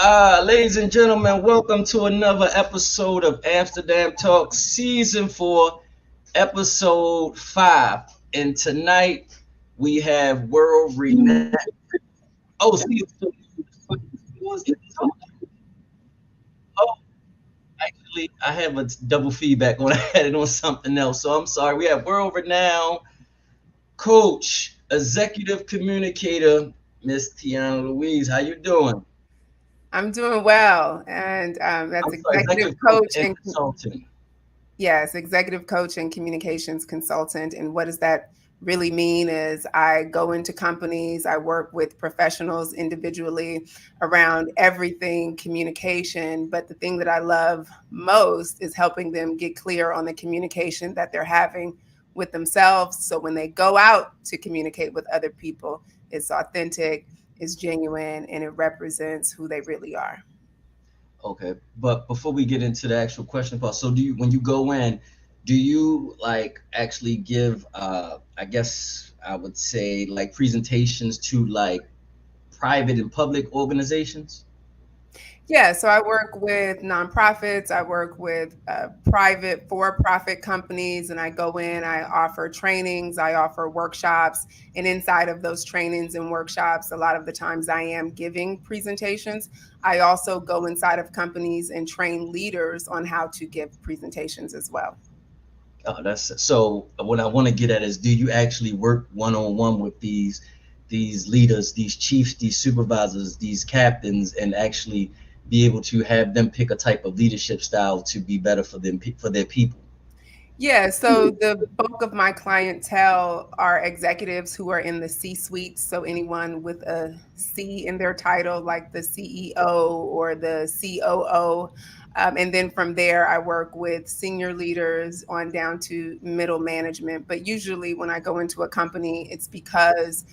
Ladies and gentlemen, welcome to another episode of Amsterdam Talk, Season 4, Episode 5. And tonight we have world renowned. Oh, see, oh, actually, I have a double feedback when I had it on something else. So I'm sorry. We have world renowned coach, executive communicator, Miss Tihanna Louise. How you doing? I'm doing well, and that's I'm sorry, executive executive coach coach and and consultant. yes, executive coach and communications consultant. And what does that really mean is I go into companies, I work with professionals individually around everything communication. But the thing that I love most is helping them get clear on the communication that they're having with themselves. So when they go out to communicate with other people, it's authentic, it's genuine, and it represents who they really are. Okay, but before we get into the actual question part, so do you, when you go in, do you like actually give, I guess I would say like presentations to like private and public organizations? Yeah, so I work with nonprofits, I work with private for profit companies, and I go in, I offer trainings, I offer workshops. And inside of those trainings and workshops, a lot of the times I am giving presentations. I also go inside of companies and train leaders on how to give presentations as well. That's so. What I want to get at is, do you actually work one on one with these leaders, these chiefs, these supervisors, these captains, and actually be able to have them pick a type of leadership style to be better for them for their people? Yeah, so the bulk of my clientele are executives who are in the C suite. So anyone with a C in their title, like the CEO or the COO. And then from there, I work with senior leaders on down to middle management. But usually, when I go into a company, it's because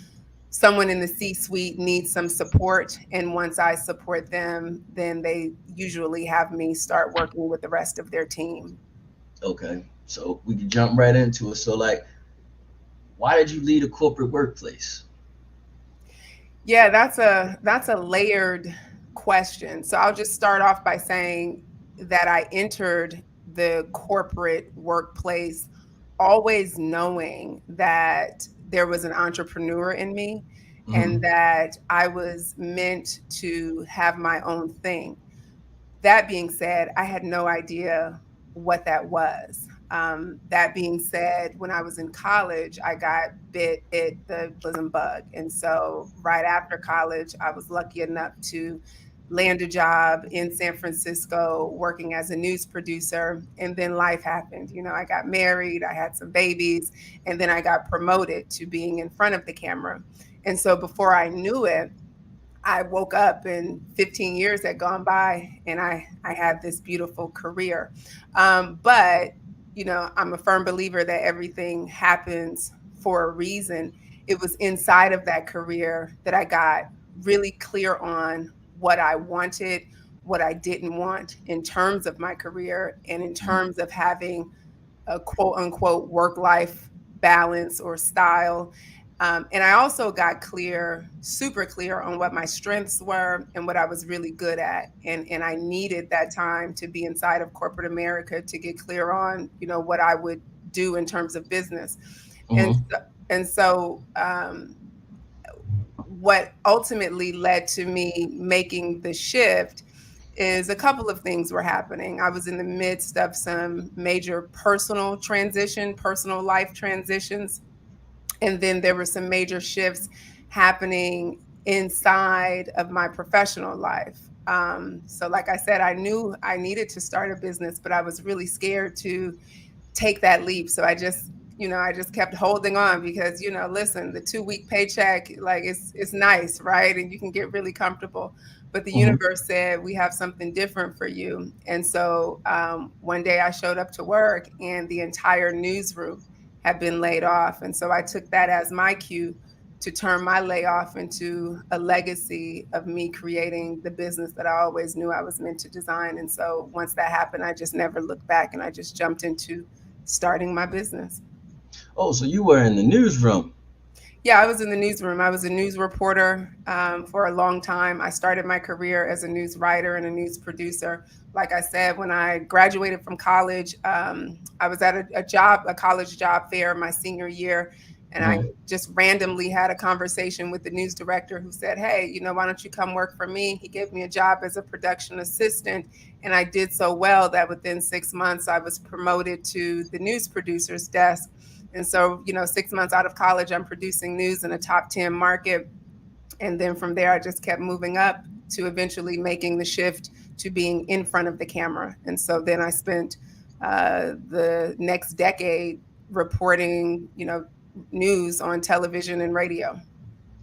someone in the C suite needs some support. And once I support them, then they usually have me start working with the rest of their team. Okay, so we can jump right into it. So, like, why did you leave a corporate workplace? Yeah, that's a layered question. So I'll just start off by saying that I entered the corporate workplace always knowing that there was an entrepreneur in me and Hmm. that I was meant to have my own thing. That being said, I had no idea what that was. That being said, when I was in college, I got bit the bug. And so, right after college, I was lucky enough to land a job in San Francisco working as a news producer. And then life happened. You know, I got married, I had some babies, and then I got promoted to being in front of the camera. And so, before I knew it, I woke up and 15 years had gone by and I had this beautiful career. But, you know, I'm a firm believer that everything happens for a reason. It was inside of that career that I got really clear on what I wanted, what I didn't want in terms of my career and in terms of having a quote unquote work life balance or style. And I also got clear, super clear on what my strengths were and what I was really good at. And I needed that time to be inside of corporate America to get clear on, you know, what I would do in terms of business. And Hmm. so, and so what ultimately led to me making the shift is a couple of things were happening. I was in the midst of some major personal life transitions. And then there were some major shifts happening inside of my professional life. So, like I said, I knew I needed to start a business, but I was really scared to take that leap. So I just kept holding on because, you know, listen, the 2 week paycheck, like it's nice, right? And you can get really comfortable. But the Hmm. universe said, we have something different for you. And so one day I showed up to work and the entire newsroom had been laid off. And so I took that as my cue to turn my layoff into a legacy of me creating the business that I always knew I was meant to design. And so once that happened, I just never looked back and I just jumped into starting my business. Oh, so you were in the newsroom. Yeah, I was in the newsroom. I was a news reporter for a long time. I started my career as a news writer and a news producer. Like I said, when I graduated from college, I was at a college job fair my senior year, and I Hmm. just randomly had a conversation with the news director who said, "Hey, why don't you come work for me?" He gave me a job as a production assistant, and I did so well that within 6 months I was promoted to the news producer's desk. And so, 6 months out of college, I'm producing news in a top 10 market. And then from there, I just kept moving up to eventually making the shift to being in front of the camera. And so then I spent the next decade reporting, news on television and radio.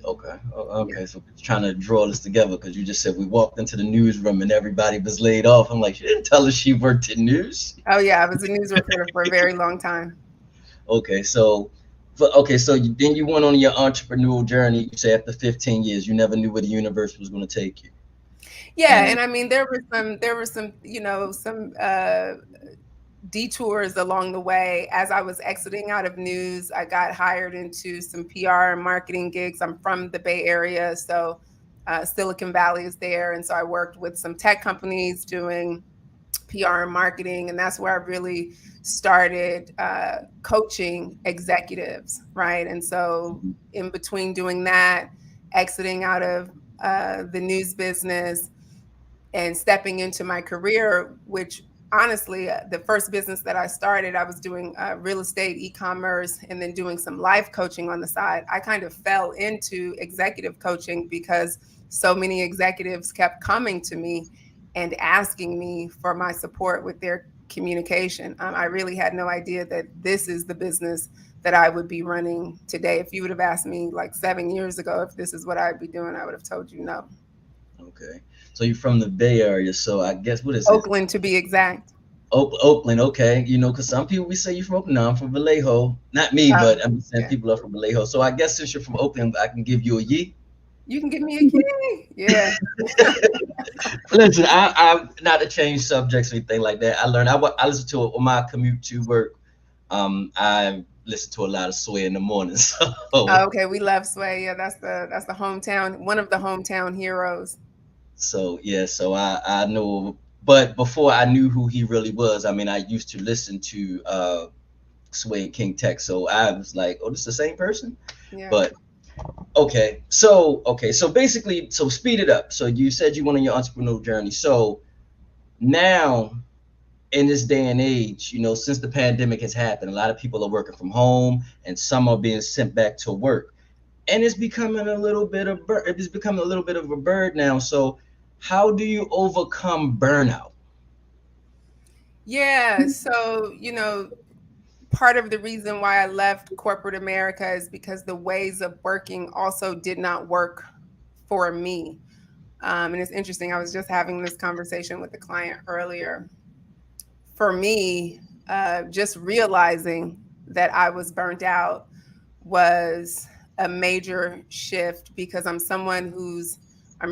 Okay. Yeah. Okay. So trying to draw this together because you just said we walked into the newsroom and everybody was laid off. I'm like, she didn't tell us she worked in news. Oh, yeah. I was a news reporter for a very long time. Okay. So, okay. So then you went on your entrepreneurial journey. You say after 15 years, you never knew where the universe was going to take you. Yeah, And and I mean there were some some detours along the way. As I was exiting out of news, I got hired into some PR and marketing gigs. I'm from the Bay Area, so Silicon Valley is there. And so I worked with some tech companies doing PR and marketing. And that's where I really started coaching executives, right? And so in between doing that, exiting out of the news business, and stepping into my career, which honestly, the first business that I started, I was doing real estate, e-commerce, and then doing some life coaching on the side. I kind of fell into executive coaching because so many executives kept coming to me and asking me for my support with their communication. I really had no idea that this is the business that I would be running today. If you would have asked me like 7 years ago if this is what I'd be doing, I would have told you no. okay. So you're from the Bay Area. So I guess what is it? Oakland, to be exact. Oakland, okay. Because some people we say you're from Oakland. No, I'm from Vallejo. Not me, but I'm just saying Yeah. people are from Vallejo. So I guess since you're from Oakland, I can give you a yeet. You can give me a key. Yeah. Listen, I'm not to change subjects or anything like that. I learned. I listen to it on my commute to work. I listen to a lot of Sway in the morning. So, Okay, we love Sway. Yeah, that's the hometown, one of the hometown heroes. so yeah. So I know. But before I knew who he really was, I mean, I used to listen to Sway and King Tech. So I was like, oh, this is the same person. Yeah. But okay. So basically, so speed it up. So you said you went on your entrepreneurial journey. So now in this day and age, since the pandemic has happened, a lot of people are working from home and some are being sent back to work. And it's becoming a little bit of a bird now. So how do you overcome burnout? Yeah. So, part of the reason why I left corporate America is because the ways of working also did not work for me. And it's interesting. I was just having this conversation with a client earlier. For me, just realizing that I was burnt out was a major shift because I'm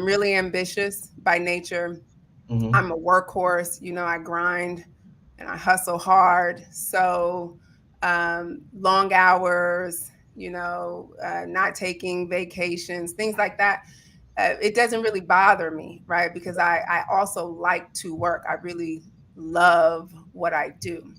really ambitious by nature. Hmm. I'm a workhorse, I grind and I hustle hard. So long hours, not taking vacations, things like that. It doesn't really bother me, right? Because I also like to work. I really love what I do.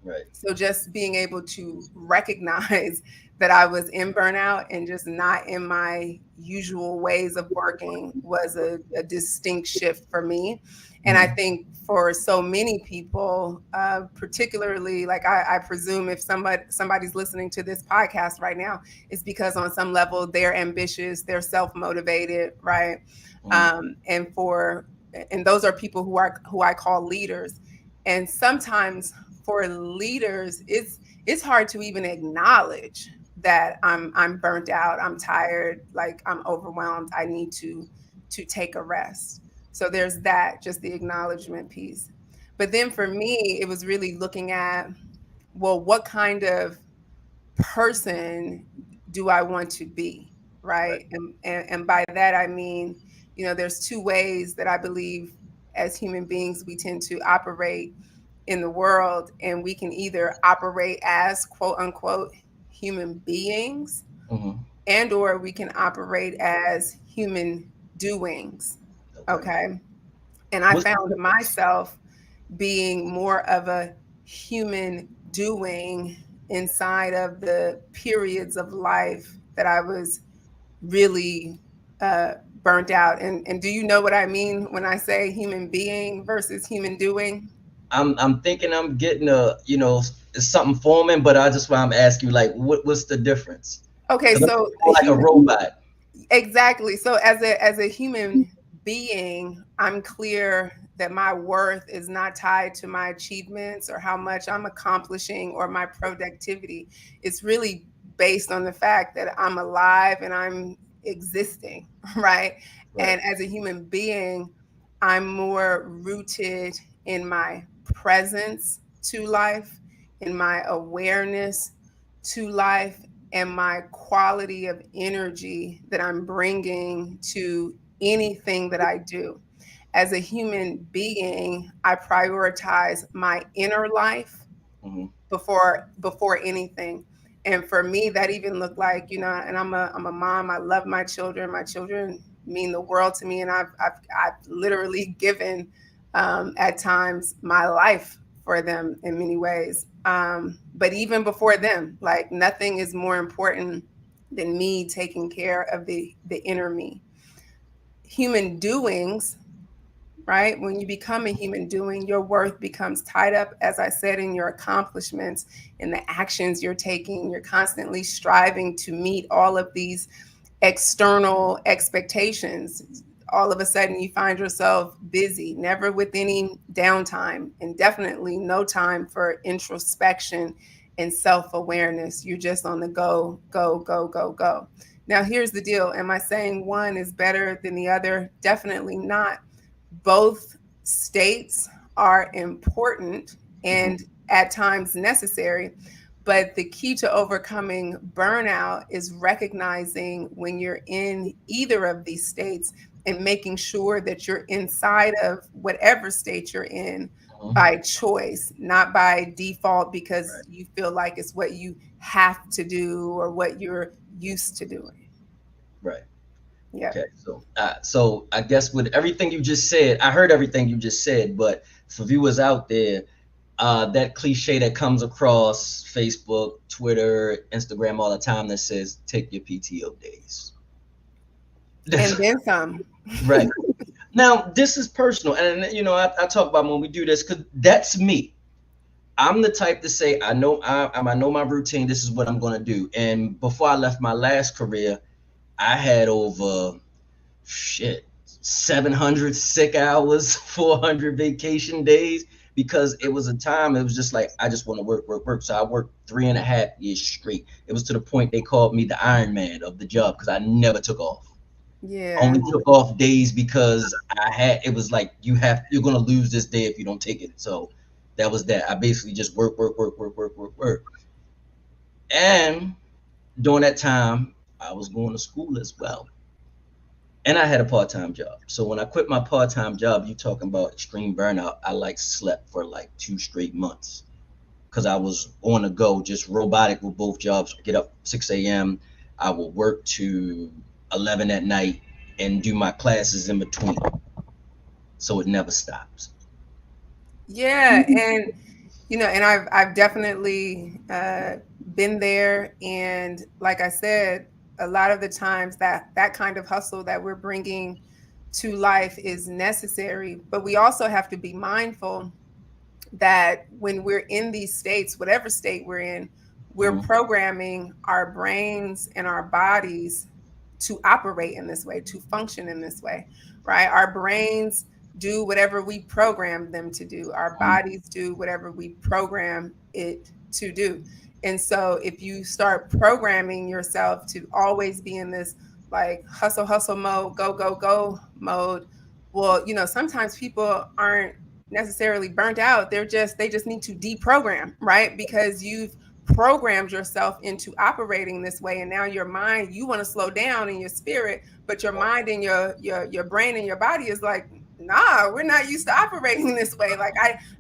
Right. So just being able to recognize that I was in burnout and just not in my usual ways of working was a distinct shift for me. And I Hmm. think for so many people, particularly like I presume if somebody's listening to this podcast right now, it's because on some level they're ambitious, they're self motivated, right? Hmm. And those are people who I call leaders. And sometimes for leaders, it's hard to even acknowledge that I'm burnt out, I'm tired, like I'm overwhelmed, I need to take a rest. So there's that, just the acknowledgement piece. But then for me, it was really looking at, well, what kind of person do I want to be? Right. Right. And by that, I mean, there's two ways that I believe as human beings we tend to operate in the world. And we can either operate as quote unquote human beings, Hmm. and or we can operate as human doings. Okay. Okay. And I What's the found difference? myself being more of a human doing inside of the periods of life that I was really uh, burnt out. And do you know what I mean when I say human being versus human doing? I'm thinking I'm getting a, something forming, but I just why I'm asking you, like, what's the difference? Okay, Because I'm so more like a human. robot. Exactly. So as a human being, I'm clear that my worth is not tied to my achievements or how much I'm accomplishing or my productivity. It's really based on the fact that I'm alive and I'm existing, right? Right. And as a human being, I'm more rooted in my presence to life, in my awareness to life, and my quality of energy that I'm bringing to anything that I do. As a human being, I prioritize my inner life Hmm. before anything. And for me, that even looked like, and I'm a mom. I love my children. My children mean the world to me, and I've literally given at times my life for them in many ways. But even before them, like nothing is more important than me taking care of the inner me. Human doings, right? When you become a human doing, your worth becomes tied up, as I said, in your accomplishments, in the actions you're taking. You're constantly striving to meet all of these external expectations. All of a sudden, you find yourself busy, never with any downtime, and definitely no time for introspection and self awareness. You're just on the go, go, go, go, go. Now, here's the deal. Am I saying one is better than the other? Definitely not. Both states are important Hmm. and at times necessary. But the key to overcoming burnout is recognizing when you're in either of these states and making sure that you're inside of whatever state you're in Hmm. by choice, not by default because Right. you feel like it's what you have to do or what you're used to doing. Right. Yeah. Okay. So I guess with everything you just said, I heard everything you just said, but for viewers out there, that cliche that comes across Facebook, Twitter, Instagram all the time that says take your PTO days. And then some. Right. Now, this is personal, and I talk about when we do this because that's me. I'm the type to say I know my routine. This is what I'm gonna do. And before I left my last career, I had over shit 700 sick hours, 400 vacation days because it was a time. It was just like I just want to work, work, work. So I worked 3.5 years straight. It was to the point they called me the Iron Man of the job because I never took off. Yeah. Only took off days because it was like you're gonna lose this day if you don't take it. So that was that. I basically just work, work, work, work, work, work, work. And during that time, I was going to school as well. And I had a part-time job. So when I quit my part-time job, you talking about extreme burnout, I like slept for like 2 straight months because I was on the go, just robotic with both jobs. Get up 6 a.m. I will work to 11 at night and do my classes in between. So it never stops. Yeah. And I've definitely been there. And like I said, a lot of the times that kind of hustle that we're bringing to life is necessary. But we also have to be mindful that when we're in these states, whatever state we're in, we're Mhm. programming our brains and our bodies to operate in this way, to function in this way, right? Our brains do whatever we program them to do, our Mhm. bodies do whatever we program it to do. And so if you start programming yourself to always be in this like hustle, hustle mode, go, go, go mode, well, sometimes people aren't necessarily burnt out. They just need to deprogram, right? Because you've programmed yourself into operating this way, and now your mind, you want to slow down in your spirit, but your mind and your brain and your body is like, nah, we're not used to operating this way. Like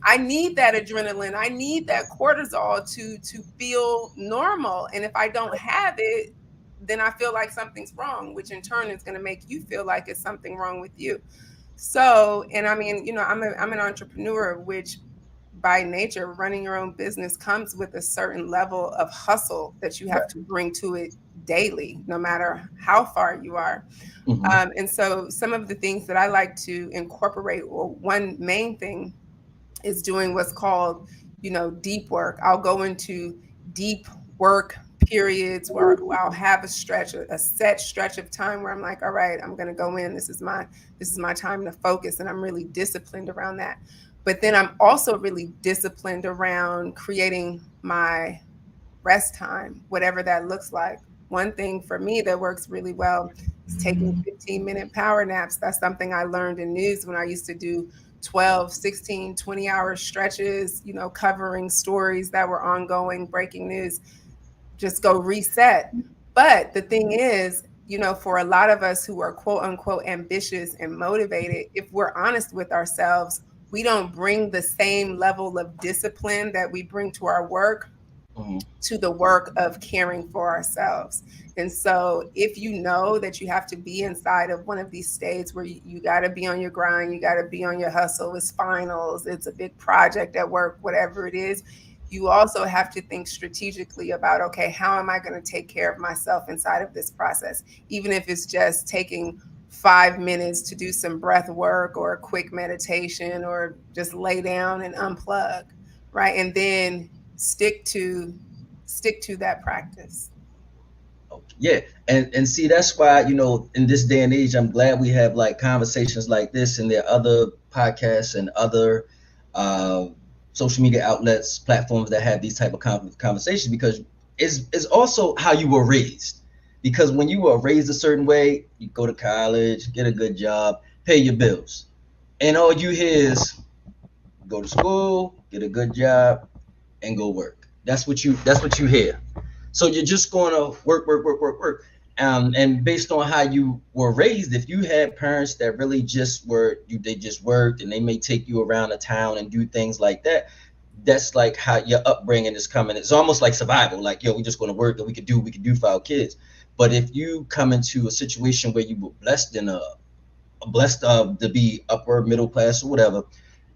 I need that adrenaline, I need that cortisol to feel normal, and if I don't have it, then I feel like something's wrong, which in turn is going to make you feel like it's something wrong with you. So, and I mean, I'm an entrepreneur, which by nature, running your own business comes with a certain level of hustle that you have to bring to it daily, no matter how far you are. Mm-hmm. And so, some of the things that I like to incorporate, or one main thing, is doing what's called, deep work. I'll go into deep work periods where I'll have a set stretch of time where I'm like, all right, I'm going to go in. This is my time to focus, and I'm really disciplined around that. But then I'm also really disciplined around creating my rest time, whatever that looks like. One thing for me that works really well is taking 15-minute power naps. That's something I learned in news when I used to do 12, 16, 20-hour stretches, covering stories that were ongoing, breaking news, just go reset. But the thing is, for a lot of us who are quote unquote ambitious and motivated, if we're honest with ourselves, we don't bring the same level of discipline that we bring to our work Mm-hmm. to the work of caring for ourselves. And so, if you know that you have to be inside of one of these states where you got to be on your grind, you got to be on your hustle, it's finals, it's a big project at work, whatever it is, you also have to think strategically about, okay, how am I going to take care of myself inside of this process? Even if it's just taking 5 minutes to do some breath work or a quick meditation or just lay down and unplug, right? And then stick to stick to that practice. Yeah, and see that's why in this day and age I'm glad we have like conversations like this, and there are other podcasts and other uh, social media outlets, platforms that have these type of conversations, because it's also how you were raised. Because when you were raised a certain way, you go to college, get a good job, pay your bills, and all you hear is go to school, get a good job, and go work. That's what you hear. So you're just going to work, work, work, work, work. And based on how you were raised, if you had parents that really just they just worked, and they may take you around the town and do things like that. That's like how your upbringing is coming. It's almost like survival. Like, yo, we just going to work, and we could do for our kids. But if you come into a situation where you were blessed to be upper middle class or whatever,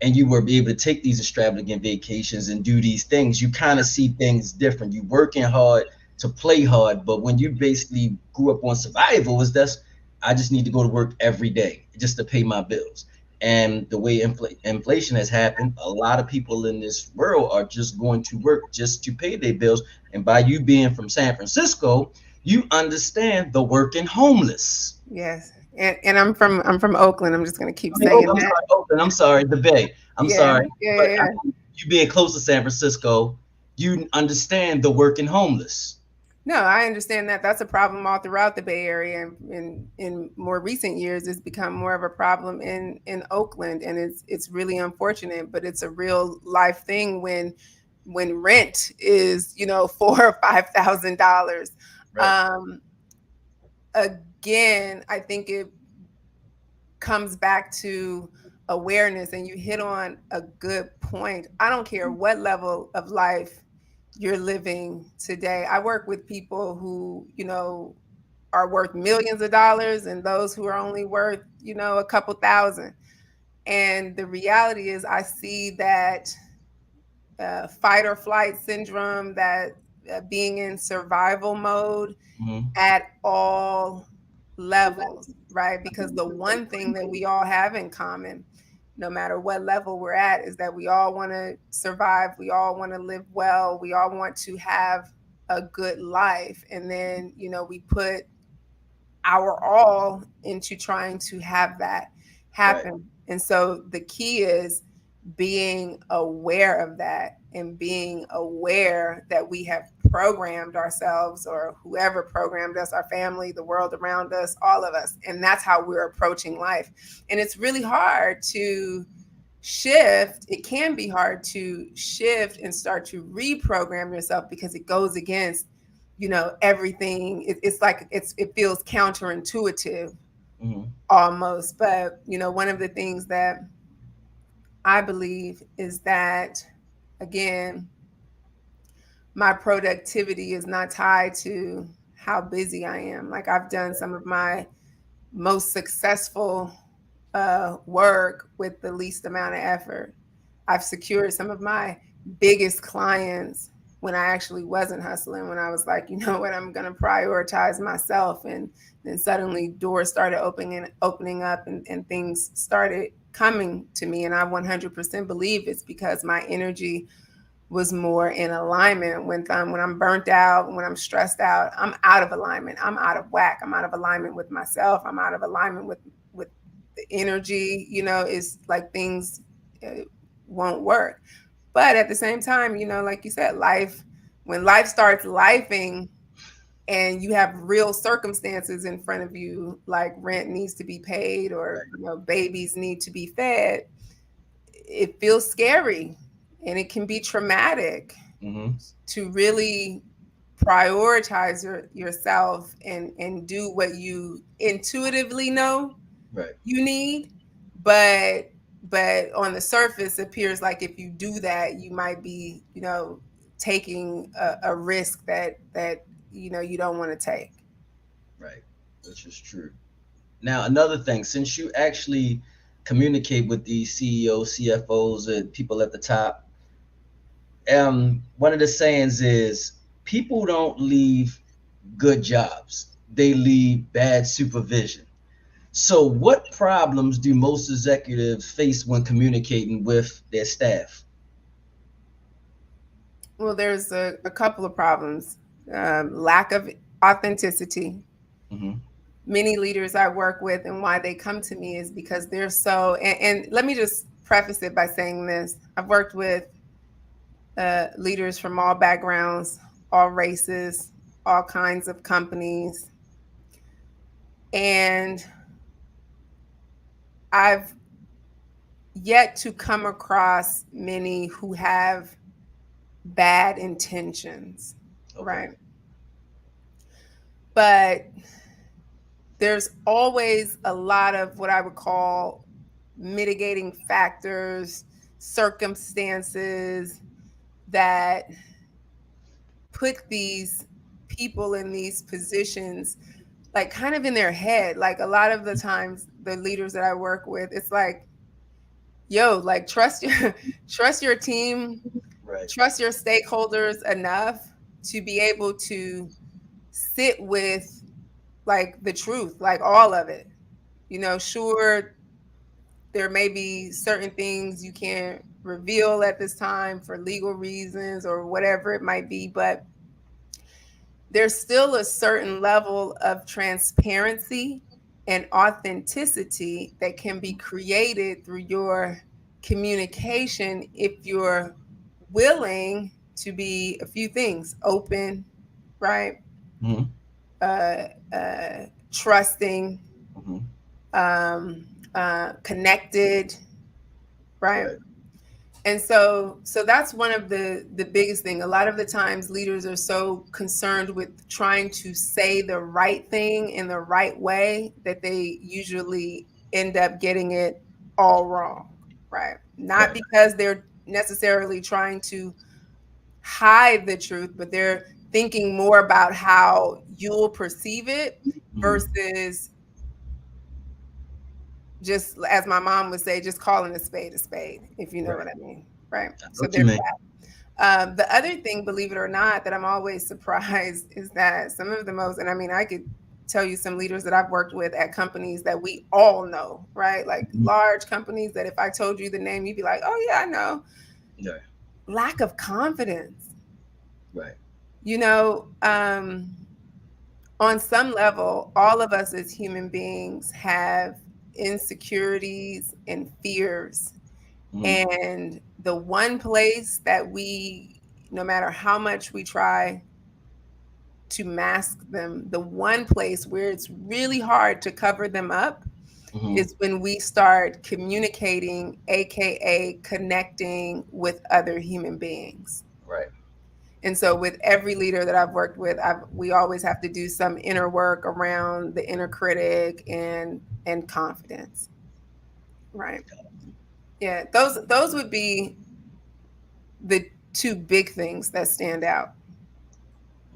and you were able to take these extravagant vacations and do these things, you kind of see things different. You working hard to play hard, but when you basically grew up on survival, is that's I just need to go to work every day just to pay my bills. And the way inflation has happened, a lot of people in this world are just going to work just to pay their bills. And by you being from San Francisco, you understand the working homeless. Yes. And I'm from Oakland. I'm just gonna keep I mean, oh, saying I'm that. sorry, Oakland. I'm sorry, the Bay. I'm Yeah, sorry, yeah, but yeah, yeah. you being close to San Francisco, you understand the working homeless. No, I understand that. That's a problem all throughout the Bay Area, and in more recent years, it's become more of a problem in Oakland, and it's really unfortunate. But it's a real life thing when rent is $4,000 or $5,000. Right. Um, Again, I think it comes back to awareness, and you hit on a good point. I don't care what level of life you're living today. I work with people who, are worth millions of dollars, and those who are only worth, a couple thousand. And the reality is, I see that fight or flight syndrome, that being in survival mode Mm-hmm. at all levels, right? Because the one thing that we all have in common, no matter what level we're at, is that we all want to survive. We all want to live well. We all want to have a good life. And then, we put our all into trying to have that Right. happen. And so the key is being aware of that, and being aware that we have programmed ourselves, or whoever programmed us, our family, the world around us, all of us. And that's how we're approaching life. And it's really hard to shift. It can be hard to shift and start to reprogram yourself, because it goes against everything. It's like it feels counterintuitive Mm-hmm. almost. But one of the things that I believe is that, again, my productivity is not tied to how busy I am. Like I've done some of my most successful work with the least amount of effort. I've secured some of my biggest clients when I actually wasn't hustling, when I was like, you know what, I'm going to prioritize myself. And then suddenly doors started opening up and things started coming to me. And I 100% believe it's because my energy was more in alignment. When I'm burnt out, when I'm stressed out, I'm out of alignment. I'm out of whack. I'm out of alignment with myself. I'm out of alignment with the energy. Is like things uh, won't work. But at the same time, like you said, when life starts lifing and you have real circumstances in front of you, like rent needs to be paid or Right. babies need to be fed, it feels scary and it can be traumatic Mm-hmm. to really prioritize yourself and do what you intuitively know Right. you need. But on the surface it appears like if you do that you might be taking a risk that you don't want to take. Right. Which is true. Now, another thing, since you actually communicate with these CEOs, CFOs, and people at the top, one of the sayings is people don't leave good jobs; they leave bad supervision. So, what problems do most executives face when communicating with their staff? Well, there's a couple of problems. Lack of authenticity. Mm-hmm. Many leaders I work with and why they come to me is because they're so, and let me just preface it by saying this. I've worked with leaders from all backgrounds, all races, all kinds of companies. And I've yet to come across many who have bad intentions, Okay. right? But there's always a lot of what I would call mitigating factors, circumstances that put these people in these positions like kind of in their head. Like a lot of the times the leaders that I work with, it's like, yo, like trust your trust your team, Right. trust your stakeholders enough to be able to sit with like the truth, like all of it. Sure, there may be certain things you can't reveal at this time for legal reasons or whatever it might be, but there's still a certain level of transparency and authenticity that can be created through your communication if you're willing to be a few things: open, right? Mm-hmm. uh, Trusting, Mm-hmm. connected, right? Right. And so that's one of the biggest thing. A lot of the times leaders are so concerned with trying to say the right thing in the right way that they usually end up getting it all wrong, right? Not Right. because they're necessarily trying to hide the truth, but they're thinking more about how you'll perceive it Mm-hmm. versus, just as my mom would say, just calling a spade, if you know what Right. I mean, right? I know So what you there's mean. the other thing, believe it or not, that I'm always surprised is that some of the most, and I mean, I could tell you some leaders that I've worked with at companies that we all know, right? Like Mm-hmm. large companies that if I told you the name, you'd be like, oh, yeah, I know. Yeah. Lack of confidence, Right. you know, um, on some level, all of us as human beings have insecurities and fears. Mm-hmm. And the one place that we, no matter how much we try to mask them, the one place where it's really hard to cover them up Mm-hmm. is when we start communicating, AKA connecting with other human beings. Right. And so with every leader that I've worked with, we always have to do some inner work around the inner critic and confidence. Right. Yeah. Those would be the two big things that stand out.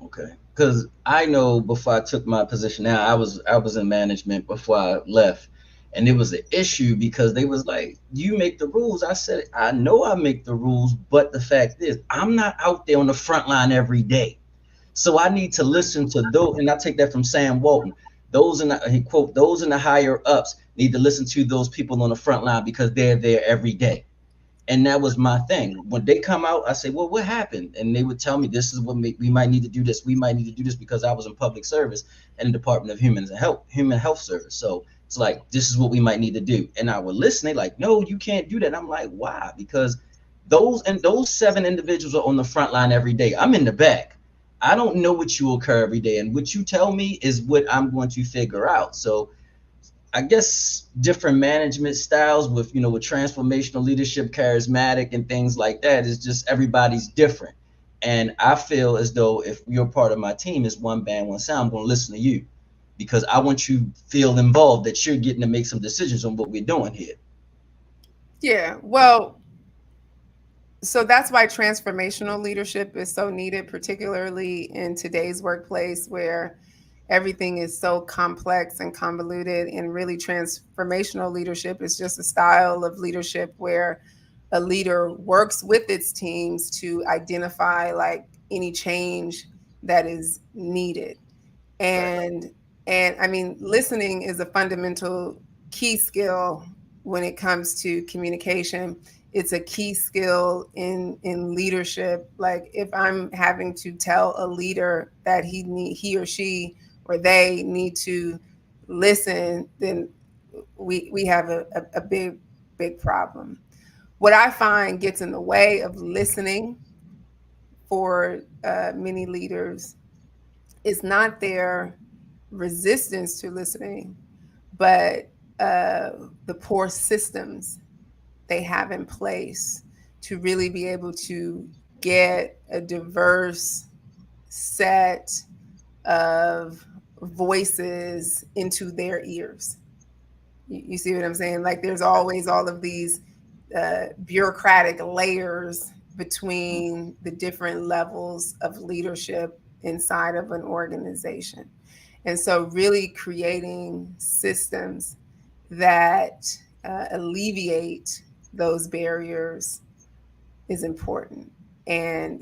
Okay. because I know before I took my position now, I was in management before I left, and it was an issue because they was like, "You make the rules." I said, "I know I make the rules, but the fact is, I'm not out there on the front line every day, so I need to listen to those." And I take that from Sam Walton. Those in the, he quote, "Those in the higher ups need to listen to those people on the front line because they're there every day." And that was my thing. When they come out, I say, "Well, what happened?" And they would tell me, "This is what we might need to do this. We might need to do this," because I was in public service and the Department of Human Health Service. So it's like, this is what we might need to do. And I would listen. They like, "No, you can't do that." And I'm like, "Why?" Because those seven individuals are on the front line every day. I'm in the back. I don't know what you occur every day, and what you tell me is what I'm going to figure out. So I guess different management styles with, with transformational leadership, charismatic, and things like that is just everybody's different. And I feel as though if you're part of my team, is one band, one sound, I'm going to listen to you because I want you to feel involved, that you're getting to make some decisions on what we're doing here. Yeah. Well, so that's why transformational leadership is so needed, particularly in today's workplace where everything is so complex and convoluted. And really, transformational leadership is just a style of leadership where a leader works with its teams to identify like any change that is needed. Right. And I mean, listening is a fundamental key skill when it comes to communication. It's a key skill in leadership. Like if I'm having to tell a leader that he or she or they need to listen, then we have a big problem. What I find gets in the way of listening for many leaders is not their resistance to listening, but the poor systems they have in place to really be able to get a diverse set of voices into their ears. You see what I'm saying? Like there's always all of these bureaucratic layers between the different levels of leadership inside of an organization. And so, really creating systems that alleviate those barriers is important. And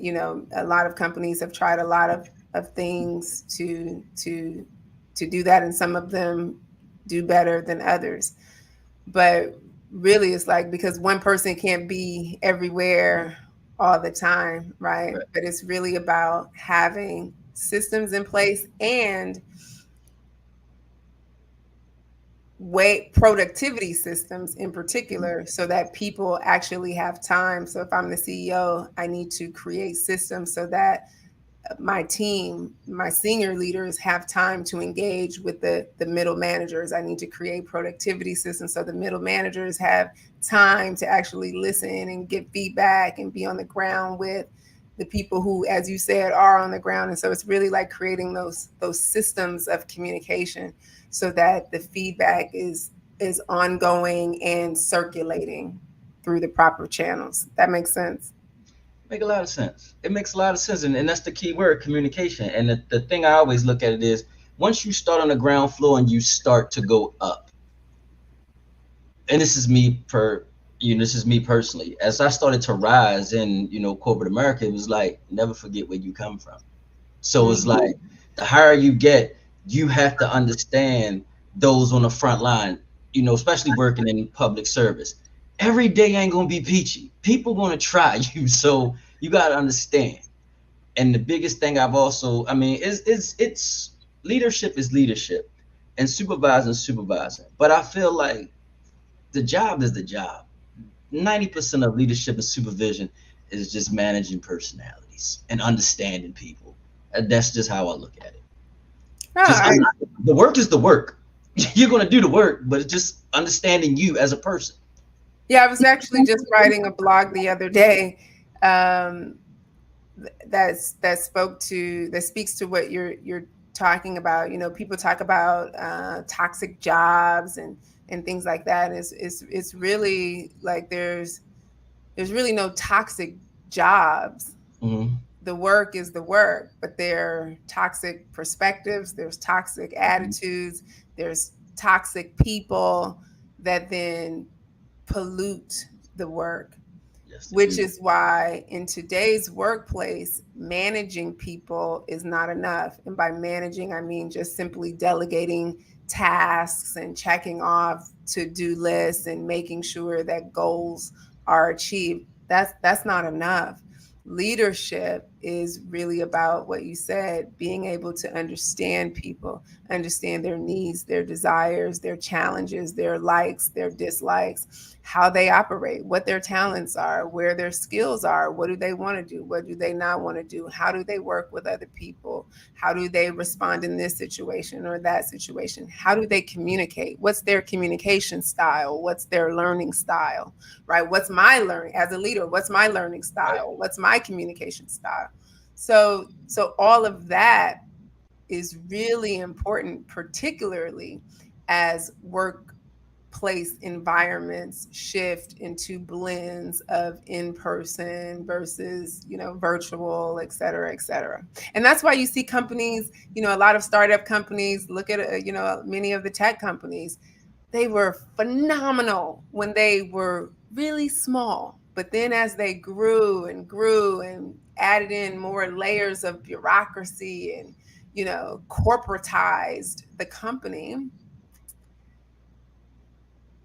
a lot of companies have tried a lot of things to do that, and some of them do better than others. But really, it's like because one person can't be everywhere all the time, right? Right. But it's really about having systems in place and way productivity systems in particular so that people actually have time. So if I'm the CEO, I need to create systems so that my team, my senior leaders have time to engage with the middle managers. I need to create productivity systems so the middle managers have time to actually listen and get feedback and be on the ground with the people who, as you said, are on the ground. And so it's really like creating those systems of communication so that the feedback is ongoing and circulating through the proper channels. That makes sense. Make a lot of sense. It makes a lot of sense, and that's the key word, communication. And the thing I always look at it is, once you start on the ground floor and you start to go up, and this is me personally. As I started to rise in, corporate America, it was like, never forget where you come from. So it's Mhm. like, the higher you get, you have to understand those on the front line, especially working in public service. Every day ain't gonna be peachy. People gonna try you, so you gotta understand. And the biggest thing I've also, I mean, it's leadership is leadership, and supervising is supervising. But I feel like the job is the job. 90% of leadership and supervision is just managing personalities and understanding people. And that's just how I look at it. Oh, Just the work is the work. You're gonna do the work, but it's just understanding you as a person. yeah, I was actually just writing a blog the other day um, that speaks to what you're talking about. People talk about toxic jobs and things like that. It's really like there's really no toxic jobs. Mm-hmm. the work is the work, but there are toxic perspectives, there's toxic Hmm. attitudes, there's toxic people that then pollute the work, Yes, they which do. is why in today's workplace, managing people is not enough. And by managing, I mean just simply delegating tasks and checking off to-do lists and making sure that goals are achieved. That's not enough. Leadership is really about what you said, being able to understand people, understand their needs, their desires, their challenges, their likes, their dislikes, how they operate, what their talents are, where their skills are, what do they want to do, what do they not want to do, how do they work with other people, how do they respond in this situation or that situation, how do they communicate, what's their communication style, what's their learning style, right? What's my learning as a leader? What's my learning Right. style? What's my communication style? So all of that is really important, particularly as workplace environments shift into blends of in-person versus, virtual, et cetera, et cetera. And that's why you see companies, a lot of startup companies, look at, many of the tech companies, they were phenomenal when they were really small. But then as they grew and grew and added in more layers of bureaucracy and, corporatized the company,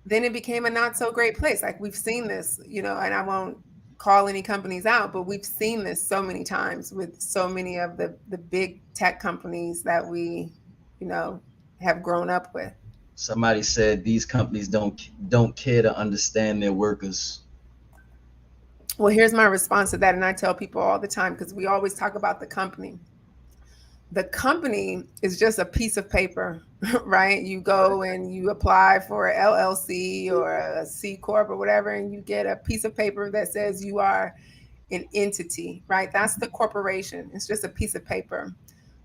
then it became a not so great place. Like we've seen this, and I won't call any companies out, but we've seen this so many times with so many of the big tech companies that we, you know, have grown up with. Somebody said these companies don't care to understand their workers. Well, here's my response to that. And I tell people all the time, because we always talk about the company. The company is just a piece of paper, right? You Right. go and you apply for a LLC or a C Corp or whatever, and you get a piece of paper that says you are an entity, right? That's the corporation. It's just a piece of paper.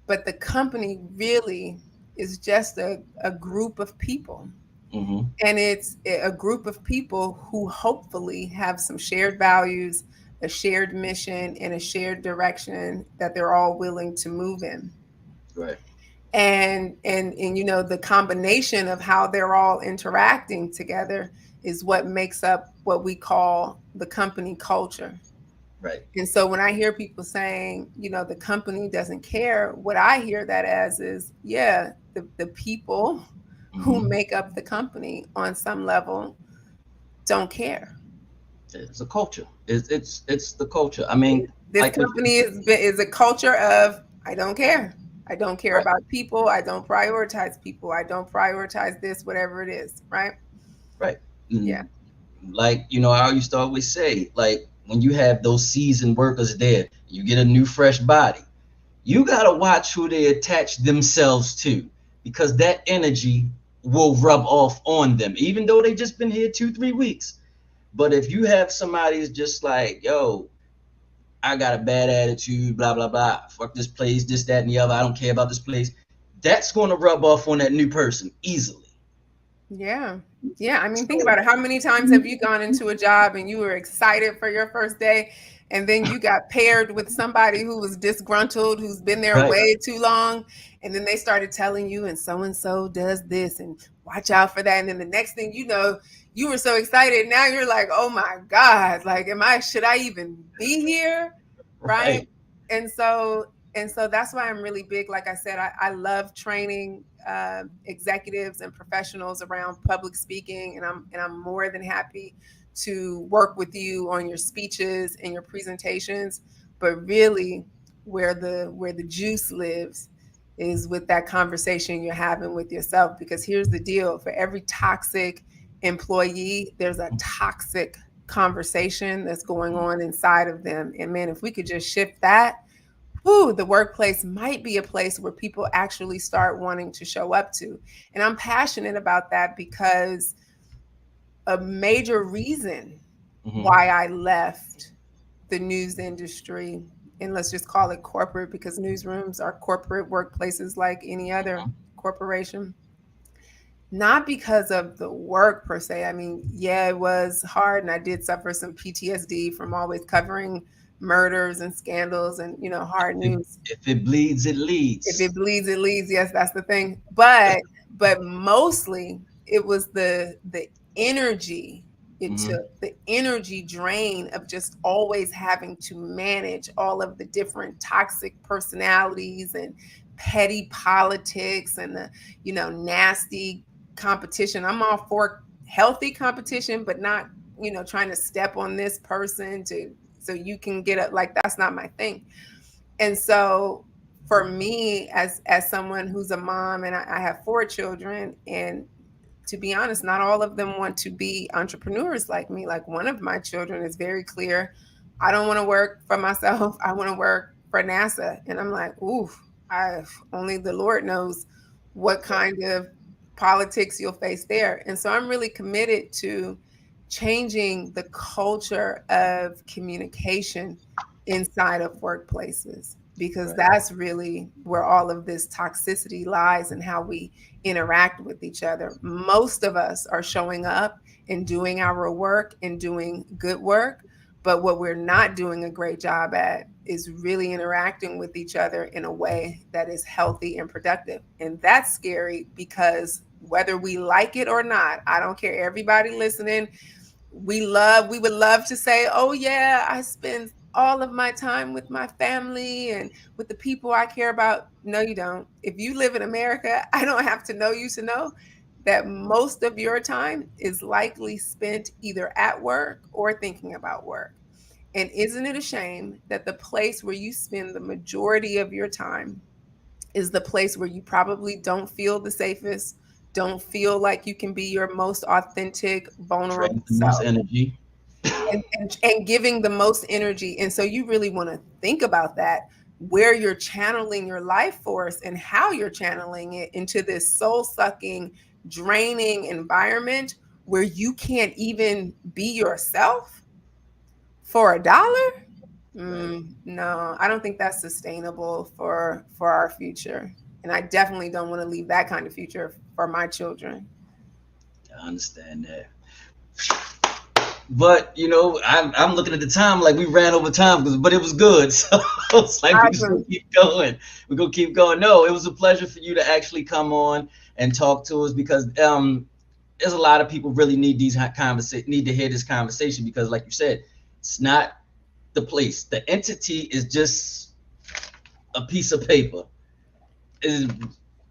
But the company really is just a group of people. Hmm. And it's a group of people who hopefully have some shared values, a shared mission, and a shared direction that they're all willing to move in. Right. And the combination of how they're all interacting together is what makes up what we call the company culture. Right. And so when I hear people saying, the company doesn't care, what I hear that as is, yeah, the people who Hmm. make up the company on some level don't care. It's a culture. It's the culture. I mean, This like with company is a culture of I don't care. I don't care right, about people. I don't prioritize people. I don't prioritize this, whatever it is, right? right. Yeah. Mm, like I used to always say, like when you have those seasoned workers there, you get a new fresh body. You gotta watch who they attach themselves to, because that energy will rub off on them, even though they just been here 2 3 weeks. But if you have somebody who's just like, yo, I got a bad attitude, blah blah blah, fuck this place, this that and the other, I don't care about this place, that's going to rub off on that new person easily. Yeah. Yeah. I mean, think So about it. How many times have you gone into a job and you were excited for your first day, and then you got paired with somebody who was disgruntled, who's been there right, way too long, and then they started telling you, and so does this, and watch out for that. And then the next thing you know, you were so excited. Now you're like, oh my God, like, should I even be here? Right. right. And so that's why I'm really big. Like I said, I love training executives and professionals around public speaking, and I'm more than happy to work with you on your speeches and your presentations. But really, where the juice lives is with that conversation you're having with yourself. Because here's the deal: for every toxic employee, there's a toxic conversation that's going on inside of them. And man, if we could just shift that, whew, the workplace might be a place where people actually start wanting to show up to. And I'm passionate about that because a major reason Hmm. why I left the news industry, and let's just call it corporate, because newsrooms are corporate workplaces like any other corporation, not because of the work per se. I mean, yeah, it was hard, and I did suffer some PTSD from always covering murders and scandals and, hard If, news. if it bleeds, it If leads. it bleeds, it leads. Yes, that's the thing. But mostly it was the energy it Hmm. took, the energy drain of just always having to manage all of the different toxic personalities and petty politics and the, nasty competition. I'm all for healthy competition, but not, trying to step on this person to so you can get up. Like, that's not my thing. And so for me, as someone who's a mom, and I have four children, and to be honest, not all of them want to be entrepreneurs like me. Like, one of my children is very clear, I don't want to work for myself. I want to work for NASA. And I'm like, ooh, I only the Lord knows what Right. kind of politics you'll face there. And so I'm really committed to changing the culture of communication inside of workplaces, because Right. that's really where all of this toxicity lies, and how we interact with each other. Most of us are showing up and doing our work and doing good work, but what we're not doing a great job at is really interacting with each other in a way that is healthy and productive. And that's scary, because whether we like it or not, I don't care, everybody listening, we would love to say, oh yeah, I spend all of my time with my family and with the people I care about. No, you don't. If you live in America, I don't have to know you to know that most of your time is likely spent either at work or thinking about work. And isn't it a shame that the place where you spend the majority of your time is the place where you probably don't feel the safest, don't feel like you can be your most authentic, vulnerable Drains the most self, energy. and giving the most energy. And so you really want to think about that, where you're channeling your life force and how you're channeling it into this soul sucking, draining environment where you can't even be yourself for a dollar. Right. No, I don't think that's sustainable for our future. And I definitely don't want to leave that kind of future for my children. I understand that. But I'm looking at the time like we ran over time, but it was good. So it's like I we just gonna agree. keep going. We're gonna keep going. No, it was a pleasure for you to actually come on and talk to us, because there's a lot of people really need to hear this conversation, because like you said, it's not the place. The entity is just a piece of paper. Is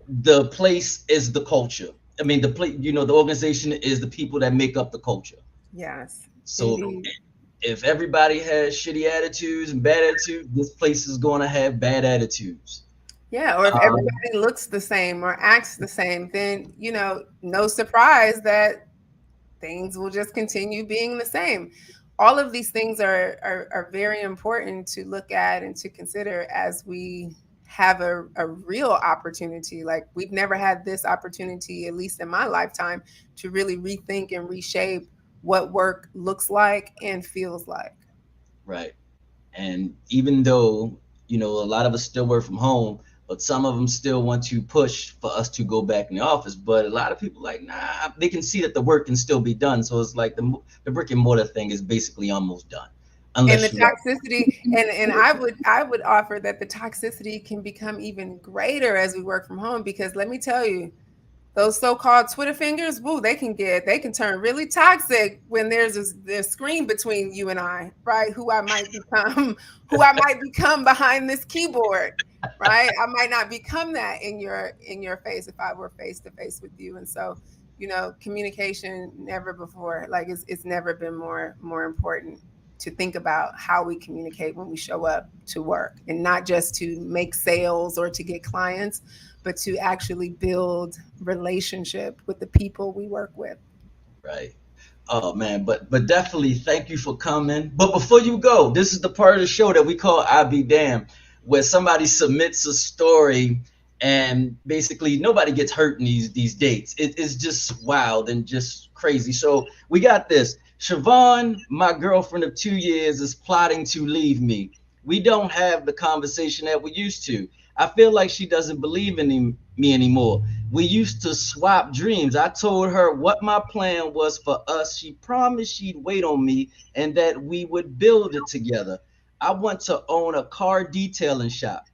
The place is the culture. I mean, the place, the organization is the people that make up the culture. Yes, So indeed. if everybody has shitty attitudes and bad attitudes, this place is going to have bad attitudes. Yeah, or if Um, everybody looks the same or acts the same, then, no surprise that things will just continue being the same. All of these things are very important to look at and to consider as we have a real opportunity. Like, we've never had this opportunity, at least in my lifetime, to really rethink and reshape what work looks like and feels like. right. And even though, a lot of us still work from home, but some of them still want to push for us to go back in the office. But a lot of people like, nah, they can see that the work can still be done. So it's like the brick and mortar thing is basically almost done, And the unless you like. toxicity, and I would offer that the toxicity can become even greater as we work from home, because let me tell you, those so-called Twitter fingers, woo, they can turn really toxic when there's screen between you and I, right? Who I might become behind this keyboard, right? I might not become that in your face if I were face to face with you. And so, communication never before, like, it's never been more important to think about how we communicate when we show up to work, and not just to make sales or to get clients, but to actually build relationship with the people we work with. Right. Oh man, but definitely thank you for coming. But before you go, this is the part of the show that we call I Be Damned, where somebody submits a story and basically nobody gets hurt in these dates. It's just wild and just crazy. So we got this. Siobhan, my girlfriend of 2 years, is plotting to leave me. We don't have the conversation that we used to. I feel like she doesn't believe in me anymore. We used to swap dreams. I told her what my plan was for us. She promised she'd wait on me and that we would build it together. I want to own a car detailing shop.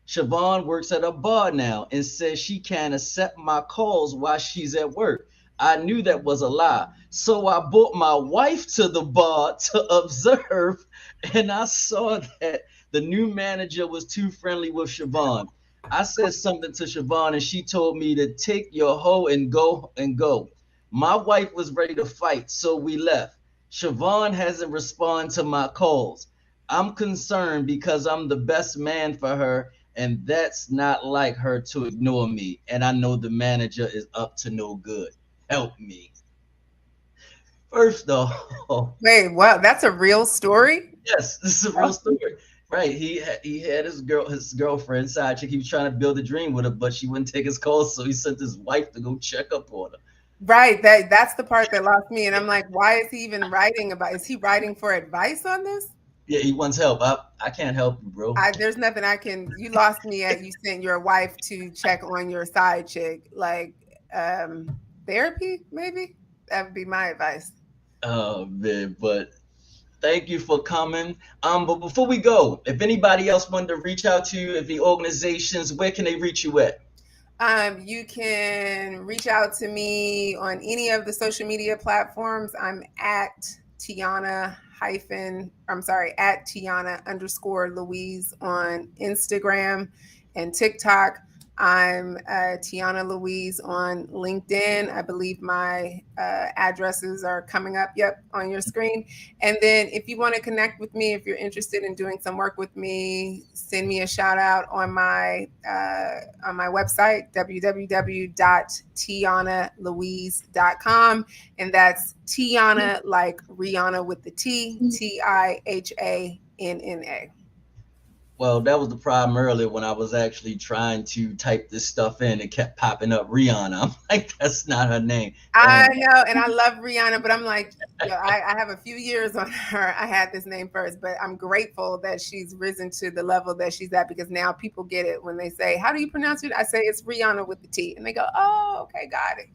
Siobhan works at a bar now and says she can't accept my calls while she's at work. I knew that was a lie. So I brought my wife to the bar to observe, and I saw that the new manager was too friendly with Siobhan. I said something to Siobhan and she told me to take your hoe and go. My wife was ready to fight, so we left. Siobhan hasn't responded to my calls. I'm concerned because I'm the best man for her, and that's not like her to ignore me. And I know the manager is up to no good. Help me. First of all, Wait, what? That's a real story? yes, this is a real story. Right, he had his girlfriend side chick. He was trying to build a dream with her, but she wouldn't take his calls, so he sent his wife to go check up on her. Right. That's the part that lost me. And I'm like, why is he even writing about? Is he writing for advice on this? Yeah, he wants help. I can't help you, bro. There's nothing I can. You lost me at you sent your wife to check on your side chick. Like, therapy, maybe that would be my advice. Oh man, but thank you for coming. But before we go, if anybody else wanted to reach out to you, if the organizations, where can they reach you at? You can reach out to me on any of the social media platforms. I'm at Tihanna at Tihanna underscore Louise on Instagram and TikTok. I'm Tihanna Louise on LinkedIn. I believe my addresses are coming up, yep, on your screen. And then if you want to connect with me, if you're interested in doing some work with me, send me a shout out on my website, www.tihannalouise.com. And that's Tihanna like Rihanna with the Tihanna. Well, that was the problem earlier when I was actually trying to type this stuff in. It kept popping up Rihanna. I'm like, that's not her name. I And know, and I love Rihanna, but I'm like, yo, I have a few years on her. I had this name first, but I'm grateful that she's risen to the level that she's at because now people get it when they say, "How do you pronounce it?" I say it's Rihanna with the T, and they go, "Oh, okay, got it."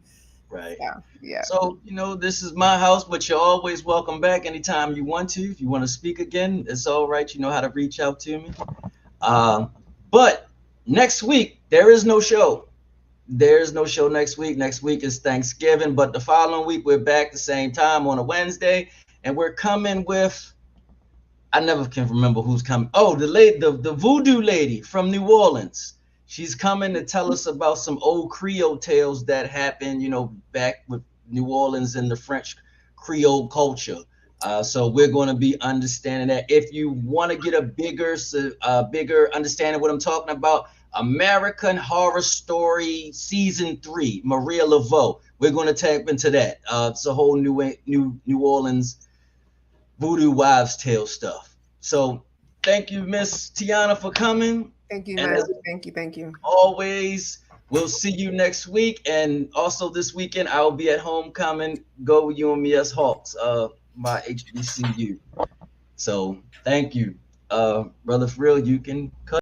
right. So yeah, So, this is my house, but you're always welcome back anytime you want to. If you want to speak again, it's all right. You know how to reach out to me. Um, but next week, there is no show. There's no show next week. Next week is Thanksgiving, but the following week, we're back the same time on a Wednesday, and we're coming with. I never can remember who's coming. Oh, the voodoo lady from New Orleans. She's coming to tell us about some old Creole tales that happened, back with New Orleans and the French Creole culture. So we're going to be understanding that. If you want to get a bigger understanding of what I'm talking about, American Horror Story season 3, Maria Laveau. We're going to tap into that. It's a whole New Orleans Voodoo Wives Tale stuff. So thank you, Miss Tihanna, for coming. thank you, And man. as Thank you. always, we'll see you next week. And also this weekend, I'll be at homecoming. Go you and me as Hawks, my HBCU. So thank you. Brother Frill, you can cut.